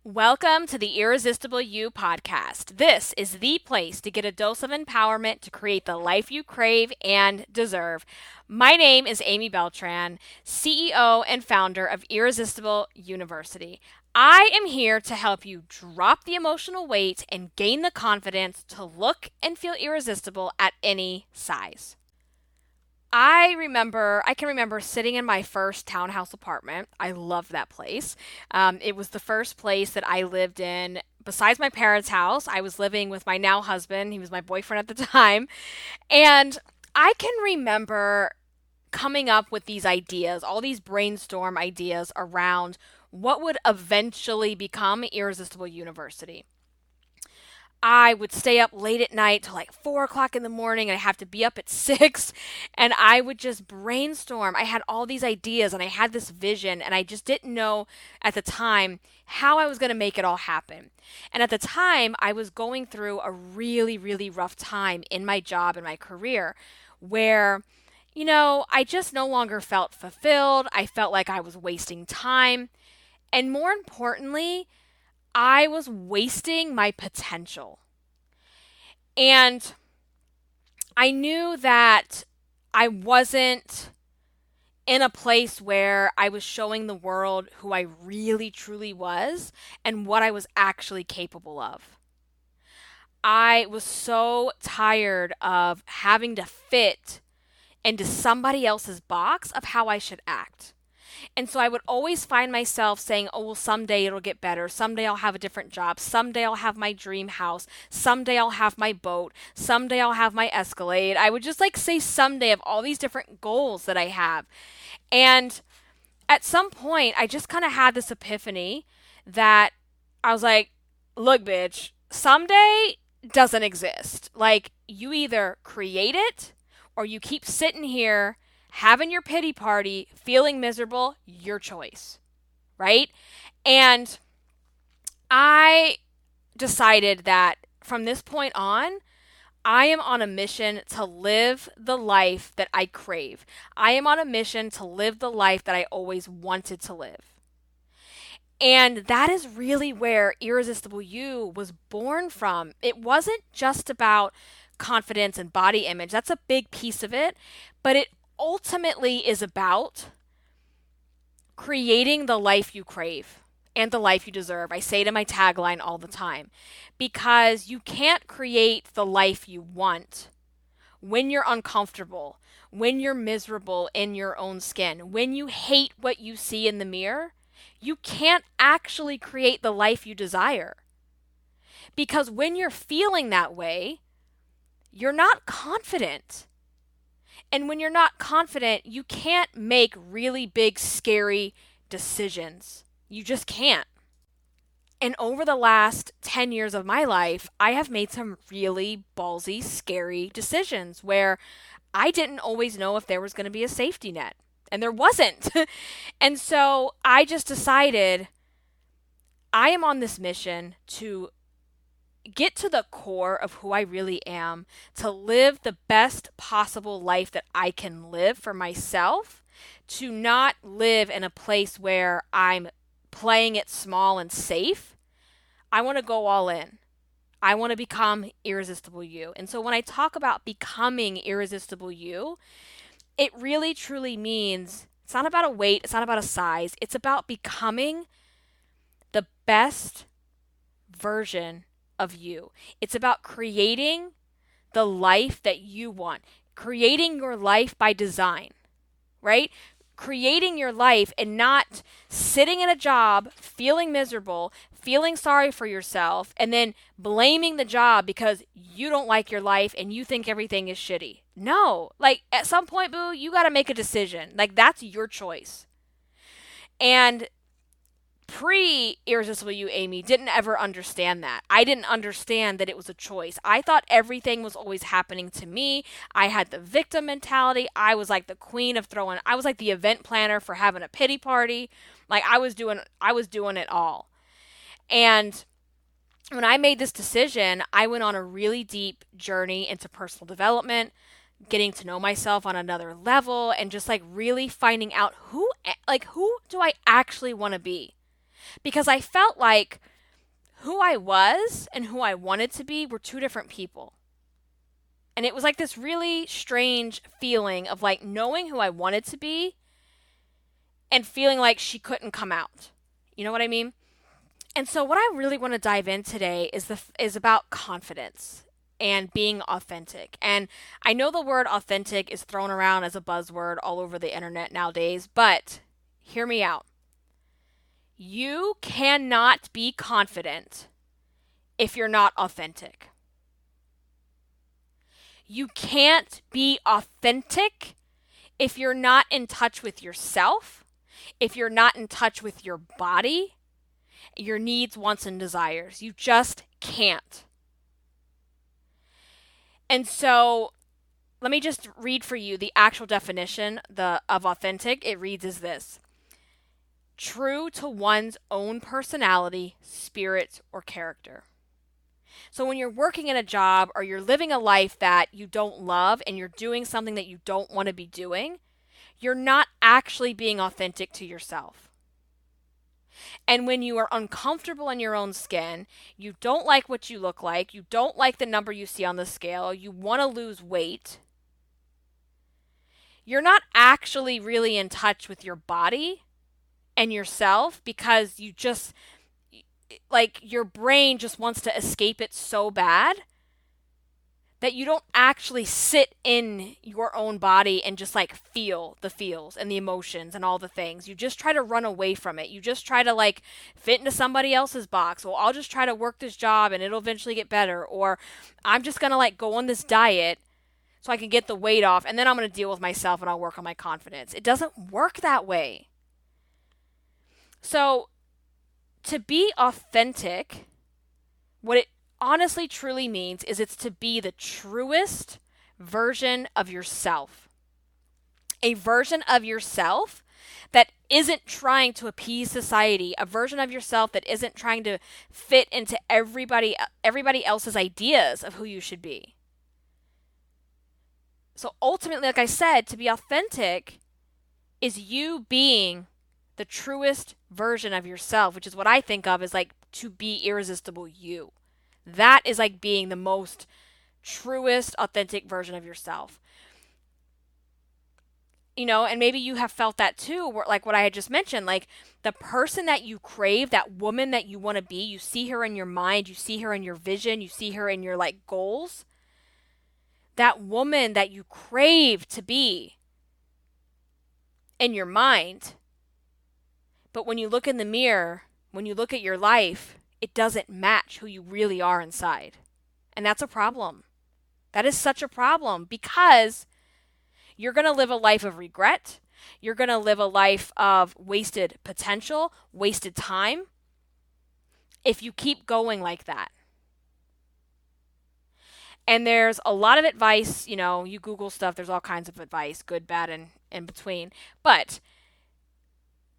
Welcome to the Irresistible You podcast. This is the place to get a dose of empowerment to create the life you crave and deserve. My name is Amy Beltran, CEO and founder of Irresistible University. I am here to help you drop the emotional weight and gain the confidence to look and feel irresistible at any size. I can remember sitting in my first townhouse apartment. I loved that place. It was the first place that I lived in besides my parents' house. I was living with my now husband. He was my boyfriend at the time. And I can remember coming up with these ideas, all these brainstorm ideas around what would eventually become Irresistible University. I would stay up late at night till like 4 o'clock in the morning. I have to be up at 6 and I would just brainstorm. I had all these ideas and I had this vision and I just didn't know at the time how I was going to make it all happen. And at the time, I was going through a really, really rough time in my job and my career where I just no longer felt fulfilled. I felt like I was wasting time. And more importantly, I was wasting my potential. And I knew that I wasn't in a place where I was showing the world who I really truly was and what I was actually capable of. I was so tired of having to fit into somebody else's box of how I should act. And so I would always find myself saying, oh, well, someday it'll get better. Someday I'll have a different job. Someday I'll have my dream house. Someday I'll have my boat. Someday I'll have my Escalade. I would just say someday of all these different goals that I have. And at some point, I just kind of had this epiphany that I was like, look, bitch, someday doesn't exist. You either create it or you keep sitting here having your pity party, feeling miserable, your choice, right? And I decided that from this point on, I am on a mission to live the life that I crave. I am on a mission to live the life that I always wanted to live. And that is really where Irresistible You was born from. It wasn't just about confidence and body image. That's a big piece of it, but it ultimately is about creating the life you crave and the life you deserve. I say it in my tagline all the time because you can't create the life you want when you're uncomfortable, when you're miserable in your own skin, when you hate what you see in the mirror. You can't actually create the life you desire because when you're feeling that way, you're not confident. And when you're not confident, you can't make really big, scary decisions. You just can't. And over the last 10 years of my life, I have made some really ballsy, scary decisions where I didn't always know if there was going to be a safety net. And there wasn't. And so I just decided I am on this mission to get to the core of who I really am, to live the best possible life that I can live for myself, to not live in a place where I'm playing it small and safe. I want to go all in. I want to become Irresistible You. And so when I talk about becoming Irresistible You, it really truly means it's not about a weight, it's not about a size, it's about becoming the best version of you. It's about creating the life that you want, creating your life by design, right? Creating your life and not sitting in a job, feeling miserable, feeling sorry for yourself, and then blaming the job because you don't like your life and you think everything is shitty. No, at some point, boo, you got to make a decision. That's your choice. And pre-Irresistible You, Amy, didn't ever understand that. I didn't understand that it was a choice. I thought everything was always happening to me. I had the victim mentality. I was like the queen of I was like the event planner for having a pity party. I was doing it all. And when I made this decision, I went on a really deep journey into personal development, getting to know myself on another level, and just really finding out who do I actually want to be? Because I felt like who I was and who I wanted to be were two different people. And it was like this really strange feeling of like knowing who I wanted to be and feeling like she couldn't come out. You know what I mean? And so what I really want to dive in today is about confidence and being authentic. And I know the word authentic is thrown around as a buzzword all over the internet nowadays, but hear me out. You cannot be confident if you're not authentic. You can't be authentic if you're not in touch with yourself, if you're not in touch with your body, your needs, wants, and desires. You just can't. And so let me just read for you the actual definition of authentic. It reads as this: true to one's own personality, spirit, or character. So when you're working in a job or you're living a life that you don't love and you're doing something that you don't want to be doing, you're not actually being authentic to yourself. And when you are uncomfortable in your own skin, you don't like what you look like, you don't like the number you see on the scale, you want to lose weight, you're not actually really in touch with your body and yourself because you just, like, your brain just wants to escape it so bad that you don't actually sit in your own body and just like feel the feels and the emotions and all the things. You just try to run away from it. You just try to like fit into somebody else's box. Well, I'll just try to work this job and it'll eventually get better. Or I'm just going to like go on this diet so I can get the weight off and then I'm going to deal with myself and I'll work on my confidence. It doesn't work that way. So to be authentic, what it honestly truly means is it's to be the truest version of yourself. A version of yourself that isn't trying to appease society, a version of yourself that isn't trying to fit into everybody else's ideas of who you should be. So ultimately, like I said, to be authentic is you being the truest version of yourself, which is what I think of as like to be irresistible you. That is like being the most truest, authentic version of yourself. You know, and maybe you have felt that too, where, like what I had just mentioned, like the person that you crave, that woman that you want to be, you see her in your mind, you see her in your vision, you see her in your like goals. That woman that you crave to be in your mind. But when you look in the mirror, when you look at your life, it doesn't match who you really are inside. And that's a problem. That is such a problem because you're going to live a life of regret. You're going to live a life of wasted potential, wasted time, if you keep going like that. And there's a lot of advice, you know, you Google stuff, there's all kinds of advice, good, bad, and in between. But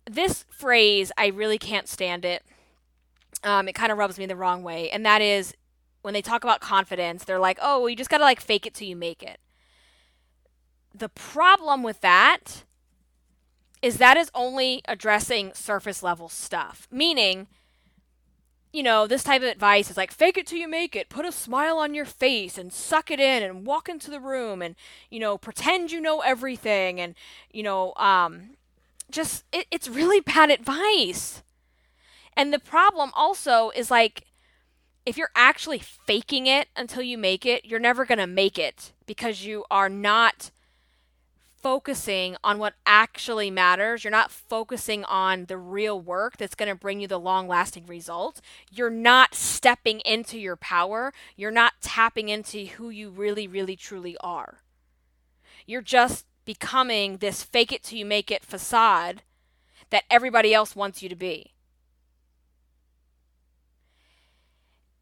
this phrase, I really can't stand it. It kind of rubs me the wrong way. And that is when they talk about confidence, they're like, oh, well, you just got to like fake it till you make it. The problem with that is only addressing surface level stuff. Meaning, you know, this type of advice is like, fake it till you make it. Put a smile on your face and suck it in and walk into the room and, you know, pretend you know everything. And, you know, it's really bad advice. And the problem also is like, if you're actually faking it until you make it, you're never going to make it because you are not focusing on what actually matters. You're not focusing on the real work that's going to bring you the long-lasting results. You're not stepping into your power. You're not tapping into who you really, really, truly are. You're just becoming this fake it till you make it facade that everybody else wants you to be.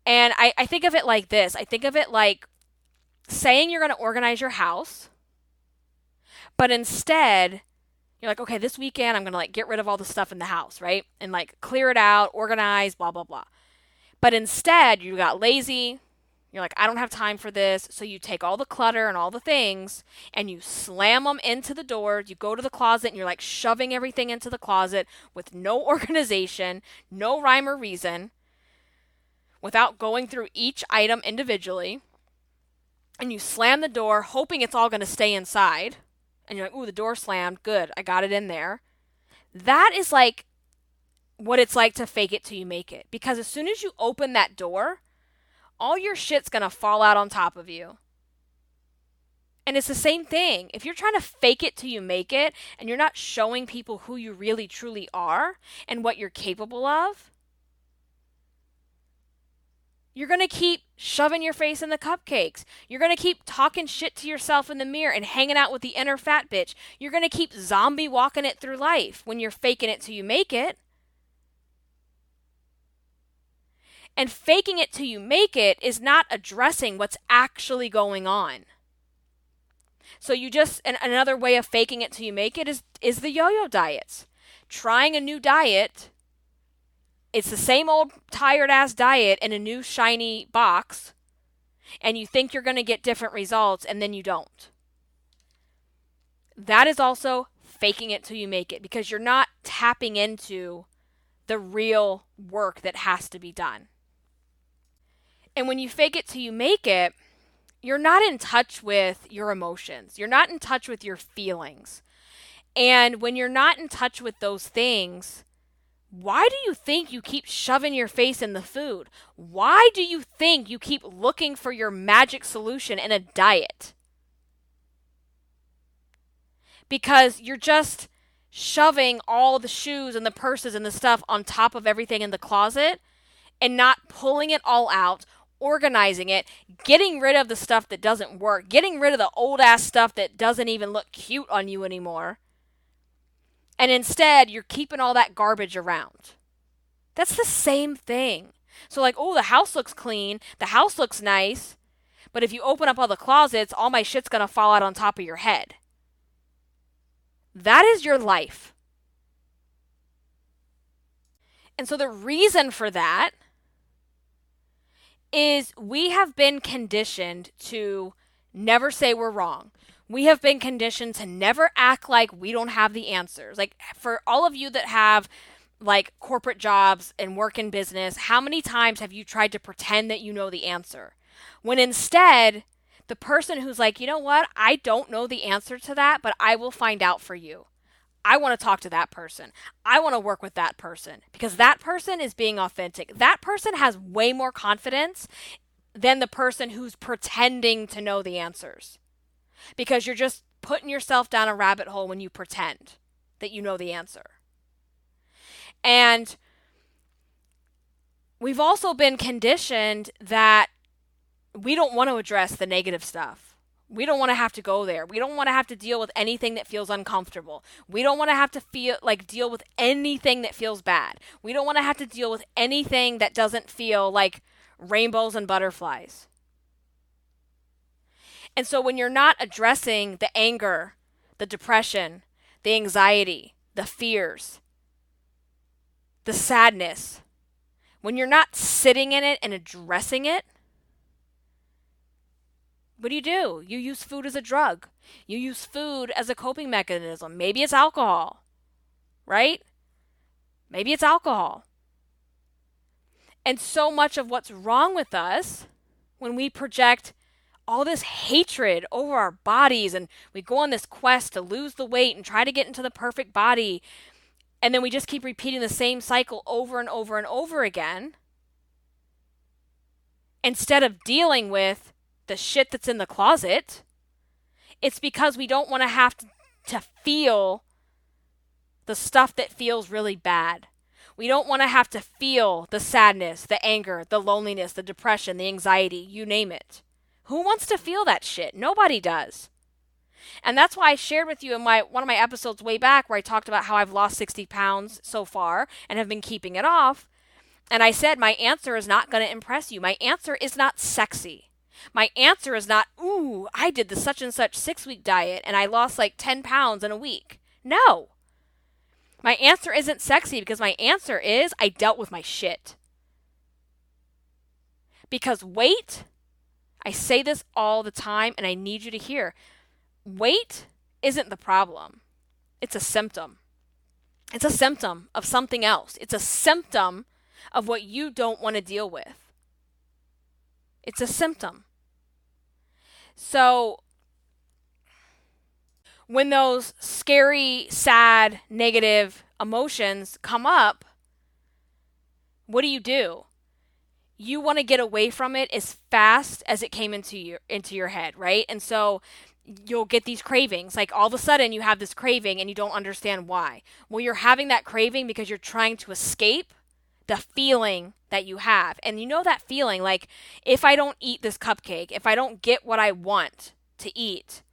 And I think of it like this. I think of it like saying you're going to organize your house, but instead you're like, okay, this weekend I'm going to like get rid of all the stuff in the house, right? And like clear it out, organize, blah, blah, blah. But instead you got lazy. You're like, I don't have time for this. So you take all the clutter and all the things and you slam them into the door. You go to the closet and you're like shoving everything into the closet with no organization, no rhyme or reason. without going through each item individually, and you slam the door hoping it's all going to stay inside, and you're like, ooh, the door slammed, good, I got it in there. That is like what it's like to fake it till you make it. Because as soon as you open that door, all your shit's going to fall out on top of you. And it's the same thing. If you're trying to fake it till you make it, and you're not showing people who you really truly are and what you're capable of, you're going to keep shoving your face in the cupcakes. You're going to keep talking shit to yourself in the mirror and hanging out with the inner fat bitch. You're going to keep zombie walking it through life when you're faking it till you make it. And faking it till you make it is not addressing what's actually going on. So you just, and another way of faking it till you make it is the yo-yo diets. Trying a new diet. It's the same old tired ass diet in a new shiny box, and you think you're going to get different results, and then you don't. That is also faking it till you make it, because you're not tapping into the real work that has to be done. And when you fake it till you make it, you're not in touch with your emotions. You're not in touch with your feelings. And when you're not in touch with those things, why do you think you keep shoving your face in the food? Why do you think you keep looking for your magic solution in a diet? Because you're just shoving all the shoes and the purses and the stuff on top of everything in the closet and not pulling it all out, organizing it, getting rid of the stuff that doesn't work, getting rid of the old ass stuff that doesn't even look cute on you anymore. And instead, you're keeping all that garbage around. That's the same thing. So like, oh, the house looks clean, the house looks nice, but if you open up all the closets, all my shit's going to fall out on top of your head. That is your life. And so the reason for that is we have been conditioned to never say we're wrong. We have been conditioned to never act like we don't have the answers. Like, for all of you that have like corporate jobs and work in business, how many times have you tried to pretend that you know the answer? When instead, the person who's like, you know what, I don't know the answer to that, but I will find out for you. I want to talk to that person. I want to work with that person because that person is being authentic. That person has way more confidence than the person who's pretending to know the answers. Because you're just putting yourself down a rabbit hole when you pretend that you know the answer. And we've also been conditioned that we don't want to address the negative stuff. We don't want to have to go there. We don't want to have to deal with anything that feels uncomfortable. We don't want to have to deal with anything that feels bad. We don't want to have to deal with anything that doesn't feel like rainbows and butterflies. And so when you're not addressing the anger, the depression, the anxiety, the fears, the sadness, when you're not sitting in it and addressing it, what do? You use food as a drug. You use food as a coping mechanism. Maybe it's alcohol, right? Maybe it's alcohol. And so much of what's wrong with us when we project all this hatred over our bodies and we go on this quest to lose the weight and try to get into the perfect body, and then we just keep repeating the same cycle over and over and over again, instead of dealing with the shit that's in the closet, it's because we don't want to have to feel the stuff that feels really bad. We don't want to have to feel the sadness, the anger, the loneliness, the depression, the anxiety, you name it. Who wants to feel that shit? Nobody does. And that's why I shared with you in one of my episodes way back where I talked about how I've lost 60 pounds so far and have been keeping it off. And I said my answer is not going to impress you. My answer is not sexy. My answer is not, ooh, I did the such and such 6-week diet and I lost like 10 pounds in a week. No. My answer isn't sexy because my answer is I dealt with my shit. Because weight, I say this all the time and I need you to hear, weight isn't the problem. It's a symptom. It's a symptom of something else. It's a symptom of what you don't want to deal with. It's a symptom. So when those scary, sad, negative emotions come up, what do? You want to get away from it as fast as it came into your head, right? And so you'll get these cravings. Like all of a sudden you have this craving and you don't understand why. Well, you're having that craving because you're trying to escape the feeling that you have. And you know that feeling, like if I don't eat this cupcake, if I don't get what I want to eat,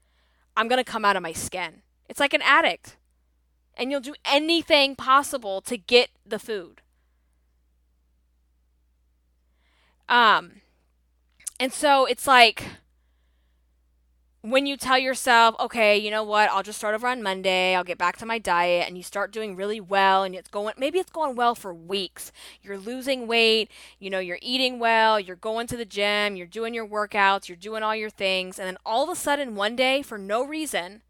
I'm going to come out of my skin. It's like an addict. And you'll do anything possible to get the food. And so it's like when you tell yourself, okay, you know what, I'll just start over on Monday, I'll get back to my diet, and you start doing really well, and maybe it's going well for weeks. You're losing weight, you're eating well, you're going to the gym, you're doing your workouts, you're doing all your things, and then all of a sudden one day, for no reason,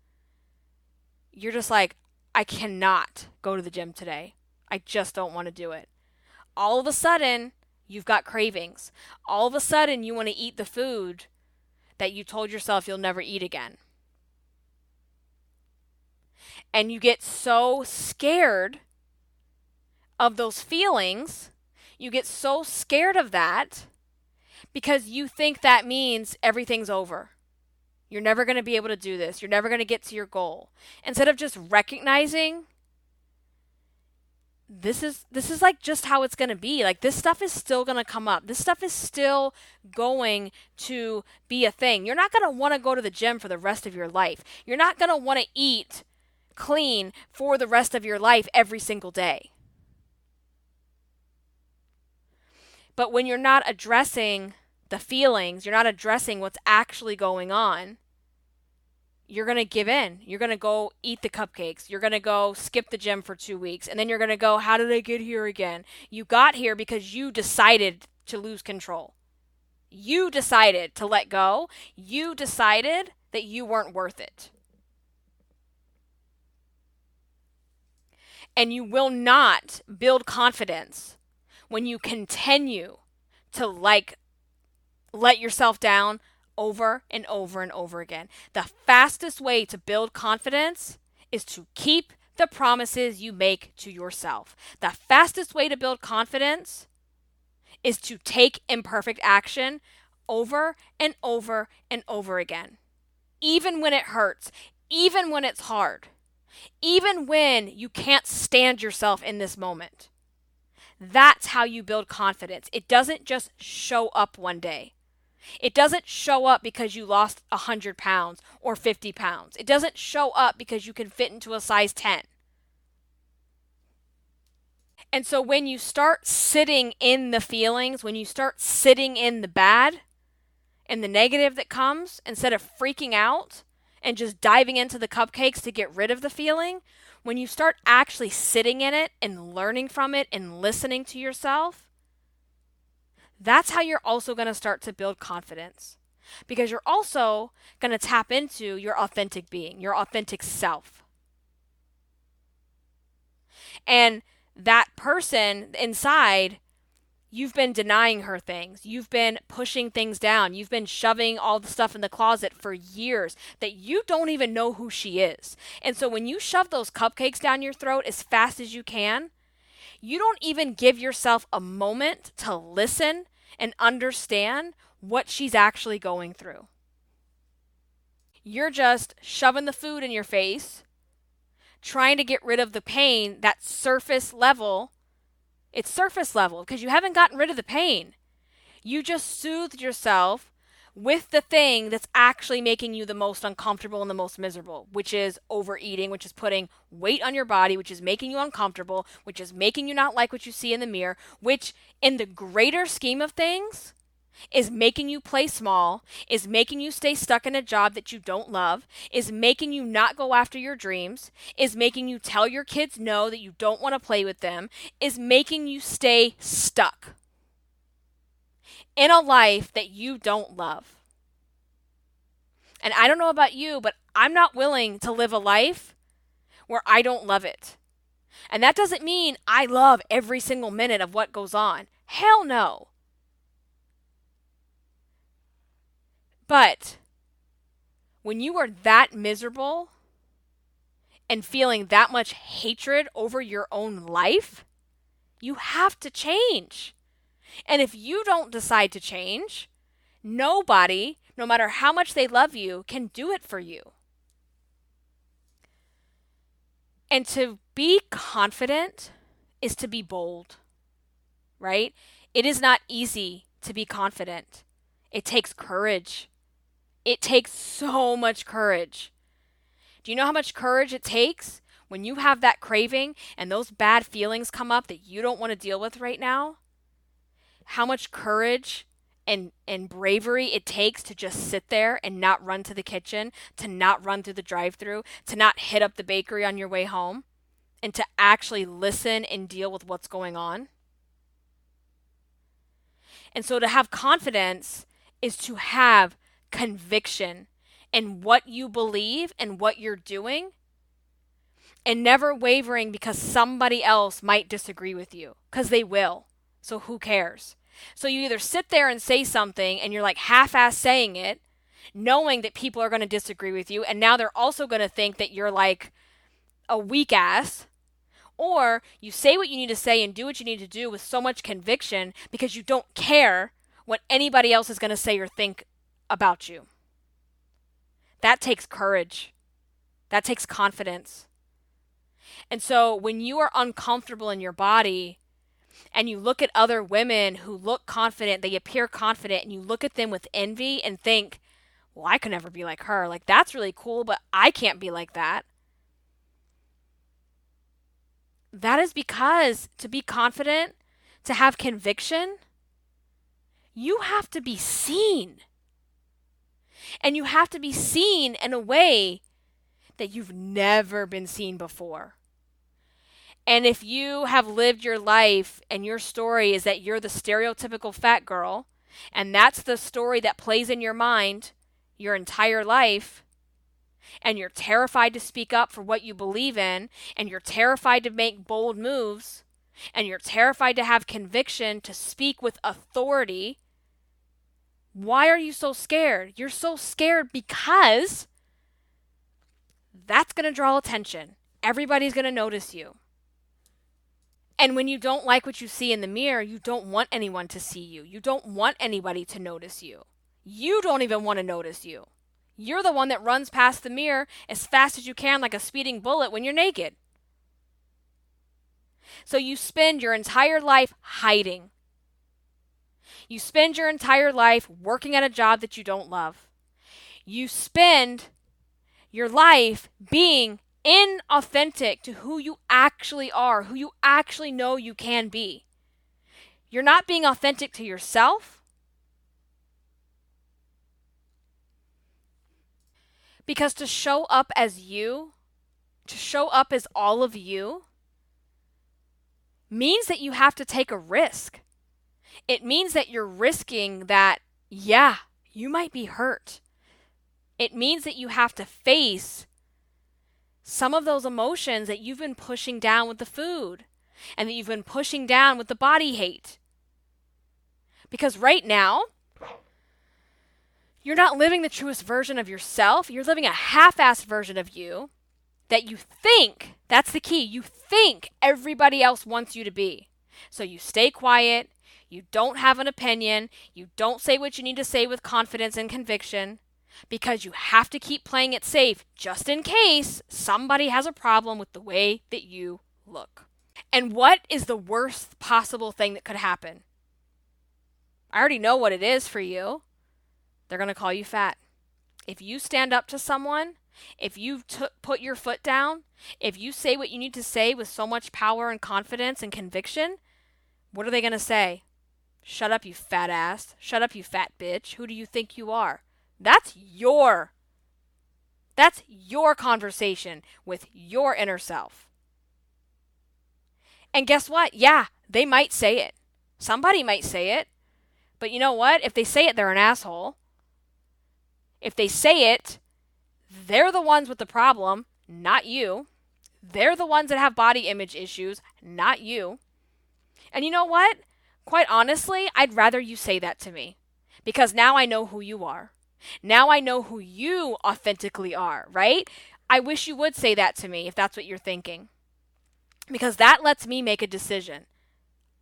you're just like, I cannot go to the gym today. I just don't want to do it. All of a sudden, you've got cravings. All of a sudden, you want to eat the food that you told yourself you'll never eat again. And you get so scared of those feelings, you get so scared of that because you think that means everything's over. You're never going to be able to do this. You're never going to get to your goal. Instead of just recognizing this is like just how it's going to be. Like this stuff is still going to come up. This stuff is still going to be a thing. You're not going to want to go to the gym for the rest of your life. You're not going to want to eat clean for the rest of your life every single day. But when you're not addressing the feelings, you're not addressing what's actually going on, you're going to give in. You're going to go eat the cupcakes. You're going to go skip the gym for 2 weeks. And then you're going to go, how did I get here again? You got here because you decided to lose control. You decided to let go. You decided that you weren't worth it. And you will not build confidence when you continue to let yourself down over and over and over again. The fastest way to build confidence is to keep the promises you make to yourself. The fastest way to build confidence is to take imperfect action over and over and over again. Even when it hurts, even when it's hard, even when you can't stand yourself in this moment. That's how you build confidence. It doesn't just show up one day. It doesn't show up because you lost 100 pounds or 50 pounds. It doesn't show up because you can fit into a size 10. And so when you start sitting in the feelings, when you start sitting in the bad and the negative that comes, instead of freaking out and just diving into the cupcakes to get rid of the feeling, when you start actually sitting in it and learning from it and listening to yourself, that's how you're also going to start to build confidence, because you're also going to tap into your authentic being, your authentic self. And that person inside, you've been denying her things. You've been pushing things down. You've been shoving all the stuff in the closet for years that you don't even know who she is. And so when you shove those cupcakes down your throat as fast as you can, you don't even give yourself a moment to listen and understand what she's actually going through. You're just shoving the food in your face, trying to get rid of the pain, that surface level. It's surface level because you haven't gotten rid of the pain. You just soothed yourself with the thing that's actually making you the most uncomfortable and the most miserable, which is overeating, which is putting weight on your body, which is making you uncomfortable, which is making you not like what you see in the mirror, which in the greater scheme of things is making you play small, is making you stay stuck in a job that you don't love, is making you not go after your dreams, is making you tell your kids no, that you don't want to play with them, is making you stay stuck in a life that you don't love. And I don't know about you, but I'm not willing to live a life where I don't love it. And that doesn't mean I love every single minute of what goes on. Hell no. But when you are that miserable and feeling that much hatred over your own life, you have to change. And if you don't decide to change, nobody, no matter how much they love you, can do it for you. And to be confident is to be bold, right? It is not easy to be confident. It takes courage. It takes so much courage. Do you know how much courage it takes when you have that craving and those bad feelings come up that you don't want to deal with right now? How much courage and bravery it takes to just sit there and not run to the kitchen, to not run through the drive-thru, to not hit up the bakery on your way home, and to actually listen and deal with what's going on. And so to have confidence is to have conviction in what you believe and what you're doing, and never wavering because somebody else might disagree with you, because they will. So who cares? So you either sit there and say something and you're like half-ass saying it, knowing that people are going to disagree with you, and now they're also going to think that you're like a weak ass, or you say what you need to say and do what you need to do with so much conviction because you don't care what anybody else is going to say or think about you. That takes courage. That takes confidence. And so when you are uncomfortable in your body and you look at other women who look confident, they appear confident, and you look at them with envy and think, well, I could never be like her. Like, that's really cool, but I can't be like that. That is because to be confident, to have conviction, you have to be seen. And you have to be seen in a way that you've never been seen before. And if you have lived your life and your story is that you're the stereotypical fat girl, and that's the story that plays in your mind your entire life, and you're terrified to speak up for what you believe in, and you're terrified to make bold moves, and you're terrified to have conviction, to speak with authority, why are you so scared? You're so scared because that's going to draw attention. Everybody's going to notice you. And when you don't like what you see in the mirror, you don't want anyone to see you. You don't want anybody to notice you. You don't even want to notice you. You're the one that runs past the mirror as fast as you can like a speeding bullet when you're naked. So you spend your entire life hiding. You spend your entire life working at a job that you don't love. You spend your life being inauthentic to who you actually are, who you actually know you can be. You're not being authentic to yourself. Because to show up as you, to show up as all of you, means that you have to take a risk. It means that you're risking that, yeah, you might be hurt. It means that you have to face some of those emotions that you've been pushing down with the food, and that you've been pushing down with the body hate. Because right now, you're not living the truest version of yourself. You're living a half-assed version of you that you think, that's the key, you think everybody else wants you to be. So you stay quiet, you don't have an opinion, you don't say what you need to say with confidence and conviction, because you have to keep playing it safe just in case somebody has a problem with the way that you look. And what is the worst possible thing that could happen? I already know what it is for you. They're going to call you fat. If you stand up to someone, if you put your foot down, if you say what you need to say with so much power and confidence and conviction, what are they going to say? Shut up, you fat ass. Shut up, you fat bitch. Who do you think you are? That's your conversation with your inner self. And guess what? Yeah, they might say it. Somebody might say it. But you know what? If they say it, they're an asshole. If they say it, they're the ones with the problem, not you. They're the ones that have body image issues, not you. And you know what? Quite honestly, I'd rather you say that to me. Because now I know who you are. Now I know who you authentically are, right? I wish you would say that to me if that's what you're thinking, because that lets me make a decision.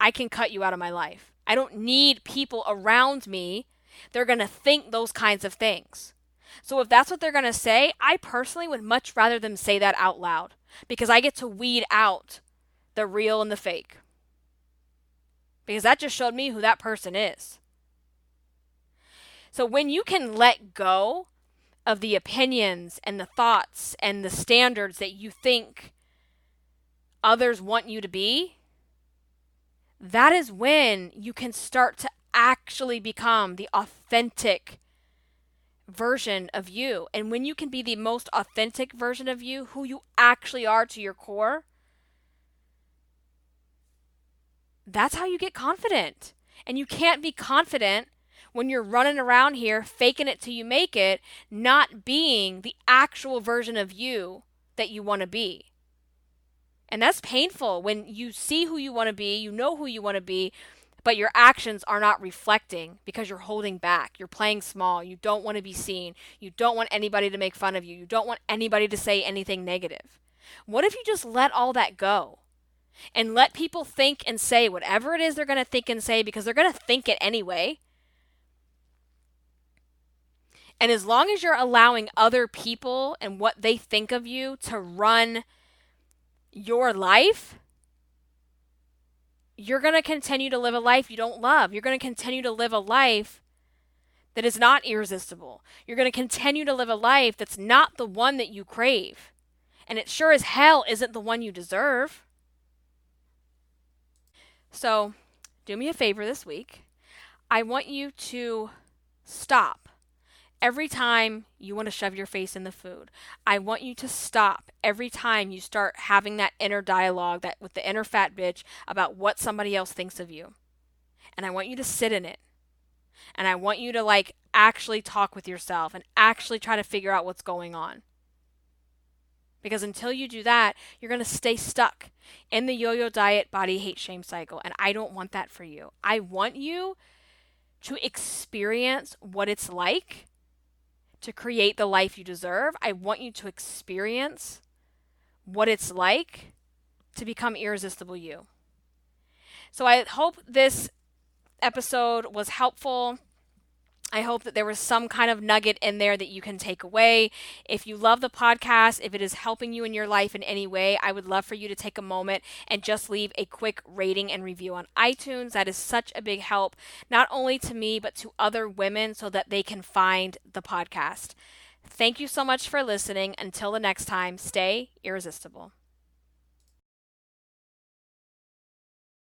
I can cut you out of my life. I don't need people around me. They're going to think those kinds of things. So if that's what they're going to say, I personally would much rather them say that out loud, because I get to weed out the real and the fake. Because that just showed me who that person is. So when you can let go of the opinions and the thoughts and the standards that you think others want you to be, that is when you can start to actually become the authentic version of you. And when you can be the most authentic version of you, who you actually are to your core, that's how you get confident. And you can't be confident when you're running around here faking it till you make it, not being the actual version of you that you want to be. And that's painful when you see who you want to be, you know who you want to be, but your actions are not reflecting because you're holding back. You're playing small. You don't want to be seen. You don't want anybody to make fun of you. You don't want anybody to say anything negative. What if you just let all that go and let people think and say whatever it is they're going to think and say, because they're going to think it anyway? And as long as you're allowing other people and what they think of you to run your life, you're going to continue to live a life you don't love. You're going to continue to live a life that is not irresistible. You're going to continue to live a life that's not the one that you crave. And it sure as hell isn't the one you deserve. So, do me a favor this week. I want you to stop every time you want to shove your face in the food. I want you to stop every time you start having that inner dialogue, that with the inner fat bitch, about what somebody else thinks of you. And I want you to sit in it. And I want you to actually talk with yourself and actually try to figure out what's going on. Because until you do that, you're going to stay stuck in the yo-yo diet, body, hate, shame cycle. And I don't want that for you. I want you to experience what it's like to create the life you deserve. I want you to experience what it's like to become irresistible you. So I hope this episode was helpful. I hope that there was some kind of nugget in there that you can take away. If you love the podcast, if it is helping you in your life in any way, I would love for you to take a moment and just leave a quick rating and review on iTunes. That is such a big help, not only to me, but to other women so that they can find the podcast. Thank you so much for listening. Until the next time, stay irresistible.